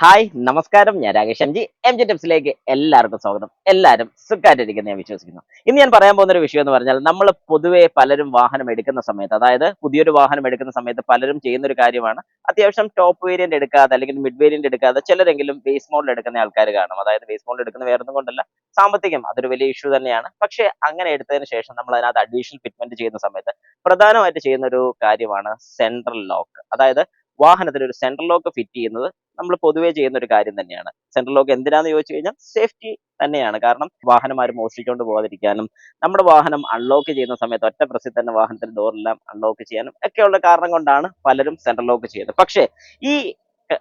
Hi നമസ്കാരം, ഞാൻ Rakesh M G ടിപ്സിലേക്ക് എല്ലാവർക്കും സ്വാഗതം. എല്ലാവരും സുഖമായിട്ടിരിക്കുന്ന ഞാൻ വിശ്വസിക്കുന്നു. ഇന്ന് ഞാൻ പറയാൻ പോകുന്ന ഒരു വിഷയം എന്ന് പറഞ്ഞാൽ, നമ്മൾ പൊതുവെ പലരും വാഹനം എടുക്കുന്ന സമയത്ത്, അതായത് പുതിയൊരു വാഹനം എടുക്കുന്ന സമയത്ത് പലരും ചെയ്യുന്ന ഒരു കാര്യമാണ്, അത്യാവശ്യം ടോപ്പ് വേരിയന്റ് എടുക്കാതെ അല്ലെങ്കിൽ മിഡ് വേരിയന്റ് എടുക്കാതെ ചിലരെങ്കിലും ബേസ് മോഡൽ എടുക്കുന്ന ആൾക്കാർ കാണും. അതായത് ബേസ് മോഡൽ എടുക്കുന്ന വേറൊന്നും കൊണ്ടല്ല, സാമ്പത്തികം അതൊരു വലിയ ഇഷ്യൂ തന്നെയാണ്. പക്ഷേ അങ്ങനെ എടുത്തതിന് ശേഷം നമ്മൾ അതിനകത്ത് അഡീഷണൽ ഫിറ്റ്മെന്റ് ചെയ്യുന്ന സമയത്ത് പ്രധാനമായിട്ട് ചെയ്യുന്ന ഒരു കാര്യമാണ് സെൻട്രൽ ലോക്ക്. അതായത് വാഹനത്തിൽ ഒരു സെൻട്രൽ ലോക്ക് ഫിറ്റ് ചെയ്യുന്നത് നമ്മൾ പൊതുവേ ചെയ്യുന്ന ഒരു കാര്യം തന്നെയാണ്. സെൻട്രൽ ലോക്ക് എന്തിനാന്ന് ചോദിച്ചു കഴിഞ്ഞാൽ സേഫ്റ്റി തന്നെയാണ്. കാരണം വാഹനം ആരും മോഷ്ടിച്ചുകൊണ്ട് പോകാതിരിക്കാനും, നമ്മുടെ വാഹനം അൺലോക്ക് ചെയ്യുന്ന സമയത്ത് ഒറ്റ പ്രസ്സിൽ തന്നെ വാഹനത്തിന്റെ ഡോറെല്ലാം അൺലോക്ക് ചെയ്യാനും ഒക്കെയുള്ള കാരണം കൊണ്ടാണ് പലരും സെൻട്രൽ ലോക്ക് ചെയ്യുന്നത്. പക്ഷേ ഈ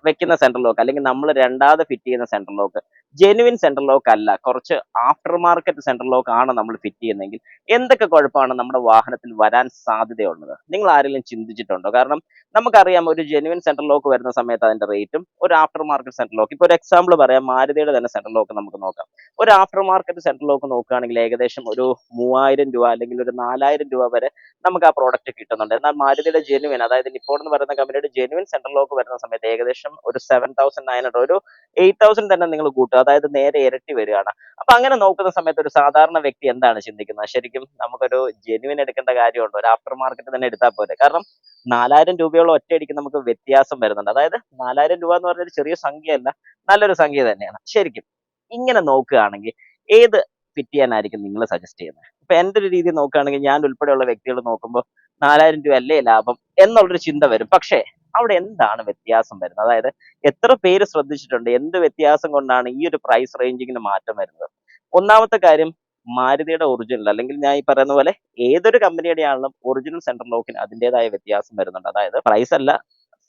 വെക്കുന്ന സെൻട്രൽ ലോക്ക് അല്ലെങ്കിൽ നമ്മൾ രണ്ടാമത് ഫിറ്റ് ചെയ്യുന്ന central lock genuine central lock അല്ല, കുറച്ച് ആഫ്റ്റർ മാർക്കറ്റ് സെൻട്രൽ ലോക്ക് ആണ് നമ്മൾ ഫിറ്റ് ചെയ്യുന്നതെങ്കിൽ എന്തൊക്കെ കുഴപ്പമാണ് നമ്മുടെ വാഹനത്തിൽ വരാൻ സാധ്യതയുള്ളത് നിങ്ങൾ ആരെങ്കിലും ചിന്തിച്ചിട്ടുണ്ടോ? കാരണം നമുക്കറിയാം, ഒരു ജെനുവിൻ സെൻട്രൽ ലോക്ക് വരുന്ന സമയത്ത് അതിന്റെ റേറ്റും ഒരു ആഫ്റ്റർ മാർക്കറ്റ് സെൻട്രൽ ലോക്ക്, ഇപ്പോൾ ഒരു എക്സാമ്പിൾ പറയാം, മാരുതിയുടെ തന്നെ സെൻട്രൽ ലോക്ക് നമുക്ക് നോക്കാം. ഒരു ആഫ്റ്റർ മാർക്കറ്റ് സെൻട്രൽ ലോക്ക് നോക്കുകയാണെങ്കിൽ ഏകദേശം ഒരു 3000 രൂപ അല്ലെങ്കിൽ ഒരു 4000 രൂപ വരെ നമുക്ക് ആ പ്രോഡക്റ്റ് കിട്ടുന്നുണ്ട്. എന്നാൽ മാരുതിയുടെ ജെനുവിൻ, അതായത് നിപ്പോൾ എന്ന് പറയുന്ന കമ്പനിയുടെ ജെനുവിൻ സെൻട്രൽ ലോക്ക് വരുന്ന സമയത്ത് ഏകദേശം ഒരു 7900, ഒരു 8000 തന്നെ നിങ്ങൾ കൂട്ടുക, അതായത് നേരെ ഇരട്ടി വരികയാണ്. അപ്പൊ അങ്ങനെ നോക്കുന്ന സമയത്ത് ഒരു സാധാരണ വ്യക്തി എന്താണ് ചിന്തിക്കുന്നത്? ശരിക്കും നമുക്കൊരു ജെനുവിൻ എടുക്കേണ്ട കാര്യമുണ്ടോ? ഒരു ആഫ്റ്റർ മാർക്കറ്റ് തന്നെ എടുത്താൽ പോരെ? കാരണം 4000 രൂപയോളം ഒറ്റയടിക്ക് നമുക്ക് വ്യത്യാസം വരുന്നുണ്ട്. അതായത് 4000 രൂപ എന്ന് പറഞ്ഞൊരു ചെറിയ സംഖ്യയല്ല, നല്ലൊരു സംഖ്യ തന്നെയാണ്. ശരിക്കും ഇങ്ങനെ നോക്കുകയാണെങ്കിൽ ഏത് ഫിറ്റ് ചെയ്യാനായിരിക്കും നിങ്ങൾ സജസ്റ്റ് ചെയ്യുന്നത്? ഇപ്പൊ എന്റെ ഒരു രീതി നോക്കുകയാണെങ്കിൽ, ഞാൻ ഉൾപ്പെടെയുള്ള വ്യക്തികൾ നോക്കുമ്പോൾ 4000 രൂപ അല്ലേ ലാഭം എന്നുള്ളൊരു ചിന്ത വരും. പക്ഷേ അവിടെ എന്താണ് വ്യത്യാസം വരുന്നത്? അതായത് എത്ര പേര് ശ്രദ്ധിച്ചിട്ടുണ്ട് എന്ത് വ്യത്യാസം കൊണ്ടാണ് ഈ ഒരു പ്രൈസ് റേഞ്ചിങ്ങിന് മാറ്റം വരുന്നത്? ഒന്നാമത്തെ കാര്യം, മാരുതിയുടെ ഒറിജിനൽ അല്ലെങ്കിൽ ഞാൻ ഈ പറയുന്ന പോലെ ഏതൊരു കമ്പനിയുടെ ആണെങ്കിലും ഒറിജിനൽ സെൻട്രൽ ലോക്കിന് അതിൻ്റെതായ വ്യത്യാസം വരുന്നുണ്ട്. അതായത് പ്രൈസ് അല്ല,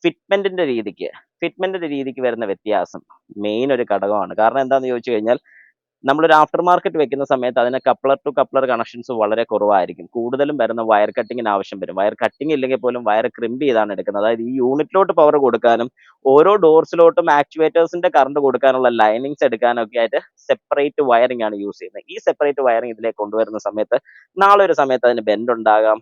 ഫിറ്റ്മെന്റിന്റെ രീതിക്ക് വരുന്ന വ്യത്യാസം മെയിൻ ഒരു ഘടകമാണ്. കാരണം എന്താണെന്ന് ചോദിച്ചു കഴിഞ്ഞാൽ, നമ്മളൊരു ആഫ്റ്റർ മാർക്കറ്റ് വെക്കുന്ന സമയത്ത് അതിന് കപ്ലർ ടു കപ്ലർ കണക്ഷൻസ് വളരെ കുറവായിരിക്കും. കൂടുതലും വരുന്ന വയർ കട്ടിങ്ങിന് ആവശ്യം വരും. വയർ കട്ടിങ് ഇല്ലെങ്കിൽ പോലും വയർ ക്രിമ്പ് ചെയ്താണ് എടുക്കുന്നത്. അതായത് ഈ യൂണിറ്റിലോട്ട് പവർ കൊടുക്കാനും ഓരോ ഡോർസിലോട്ടും ആക്ച്വേറ്റേഴ്സിന്റെ കറണ്ട് കൊടുക്കാനുള്ള ലൈനിങ്സ് എടുക്കാനും ഒക്കെ ആയിട്ട് സെപ്പറേറ്റ് വയറിംഗ് ആണ് യൂസ് ചെയ്യുന്നത്. ഈ സെപ്പറേറ്റ് വയറിംഗ് ഇതിലേക്ക് കൊണ്ടുവരുന്ന സമയത്ത് നാളെ ഒരു സമയത്ത് അതിന് ബെൻഡ് ഉണ്ടാകാം,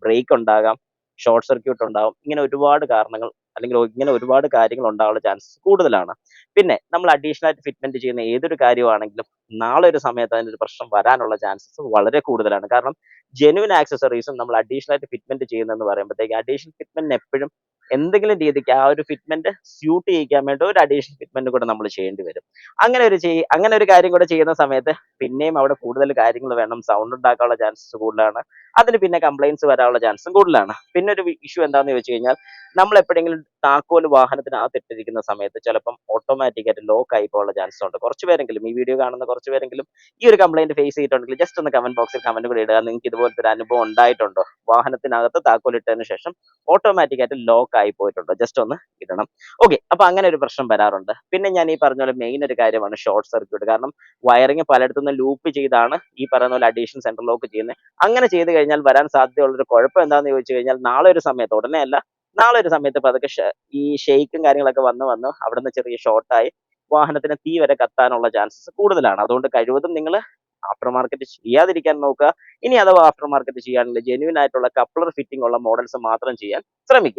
ബ്രേക്ക് ഉണ്ടാകാം, ഷോർട്ട് സർക്യൂട്ട് ഉണ്ടാകും. ഇങ്ങനെ ഒരുപാട് കാരണങ്ങൾ അല്ലെങ്കിൽ ഇങ്ങനെ ഒരുപാട് കാര്യങ്ങൾ ഉണ്ടാകാനുള്ള ചാൻസസ് കൂടുതലാണ്. പിന്നെ നമ്മൾ അഡീഷണൽ ആയിട്ട് ഫിറ്റ്മെന്റ് ചെയ്യുന്ന ഏതൊരു കാര്യമാണെങ്കിലും നാളെ ഒരു സമയത്ത് അതിനൊരു പ്രശ്നം വരാനുള്ള ചാൻസസ് വളരെ കൂടുതലാണ്. കാരണം ജെനുവിൻ ആക്സസറീസും നമ്മൾ അഡീഷണൽ ആയിട്ട് ഫിറ്റ്മെന്റ് ചെയ്യുന്നതെന്ന് പറയുമ്പോഴത്തേക്ക് അഡീഷണൽ ഫിറ്റ്മെന്റിന് എപ്പോഴും എന്തെങ്കിലും രീതിക്ക് ആ ഒരു ഫിറ്റ്മെന്റ് സ്യൂട്ട് ചെയ്യിക്കാൻ വേണ്ടി ഒരു അഡീഷണൽ ഫിറ്റ്മെന്റ് കൂടെ നമ്മൾ ചെയ്യേണ്ടി വരും. അങ്ങനെ ഒരു കാര്യം കൂടെ ചെയ്യുന്ന സമയത്ത് പിന്നെയും അവിടെ കൂടുതൽ കാര്യങ്ങൾ വേണം, സൗണ്ട് ഉണ്ടാക്കാനുള്ള ചാൻസസ് കൂടുതലാണ്. അതിന് പിന്നെ കംപ്ലൈൻസ് വരാനുള്ള ചാൻസും കൂടുതലാണ്. പിന്നെ ഒരു ഇഷ്യൂ എന്താണെന്ന് ചോദിച്ചു കഴിഞ്ഞാൽ, നമ്മൾ എപ്പോഴെങ്കിലും താക്കോൽ വാഹനത്തിനകത്ത് ഇട്ടിരിക്കുന്ന സമയത്ത് ചിലപ്പം ഓട്ടോമാറ്റിക് ആയിട്ട് ലോക്ക് ആയി പോകാനുള്ള ചാൻസ് ഉണ്ട്. കുറച്ച് പേരെങ്കിലും, ഈ വീഡിയോ കാണുന്ന കുറച്ച് പേരെങ്കിലും ഈ ഒരു കംപ്ലൈന്റ് ഫേസ് ചെയ്തിട്ടുണ്ടെങ്കിൽ ജസ്റ്റ് ഒന്ന് കമന്റ് ബോക്സിൽ കമന്റ് കൂടി ഇടുക. നിങ്ങൾക്ക് ഇതുപോലത്തെ ഒരു അനുഭവം ഉണ്ടായിട്ടുണ്ടോ? വാഹനത്തിനകത്ത് താക്കോൽ ഇട്ടതിന് ശേഷം ഓട്ടോമാറ്റിക് ആയിട്ട് ലോക്ക് ആയി പോയിട്ടുണ്ടോ? ജസ്റ്റ് ഒന്ന് ഇടണം. ഓക്കെ, അപ്പൊ അങ്ങനെ ഒരു പ്രശ്നം വരാറുണ്ട്. പിന്നെ ഞാൻ ഈ പറഞ്ഞ പോലെ മെയിൻ ഒരു കാര്യമാണ് ഷോർട്ട് സർക്യൂട്ട്. കാരണം വയറിങ് പലയിടത്തുനിന്ന് ലൂപ്പ് ചെയ്താണ് ഈ പറയുന്ന പോലെ അഡീഷണൽ സെൻട്രൽ ലോക്ക് ചെയ്യുന്നത്. അങ്ങനെ ചെയ്ത് കഴിഞ്ഞാൽ വരാൻ സാധ്യതയുള്ളൊരു കുഴപ്പം എന്താണെന്ന് ചോദിച്ചു കഴിഞ്ഞാൽ, നാളെ ഒരു സമയത്ത്, ഉടനെ അല്ല, നാളെ ഒരു സമയത്ത് പതുക്കെ ഈ ഷെയ്ക്കും കാര്യങ്ങളൊക്കെ വന്ന് അവിടുന്ന് ചെറിയ ഷോർട്ടായി വാഹനത്തിന് തീ വരെ കത്താനുള്ള ചാൻസസ് കൂടുതലാണ്. അതുകൊണ്ട് കഴിവതും നിങ്ങൾ ആഫ്റ്റർ മാർക്കറ്റ് ചെയ്യാതിരിക്കാൻ നോക്കുക. ഇനി അഥവാ ആഫ്റ്റർ മാർക്കറ്റ് ചെയ്യാണെങ്കിൽ ജെന്യൂൻ ആയിട്ടുള്ള കപ്ലർ ഫിറ്റിംഗ് ഉള്ള മോഡൽസ് മാത്രം ചെയ്യാൻ ശ്രമിക്കുക.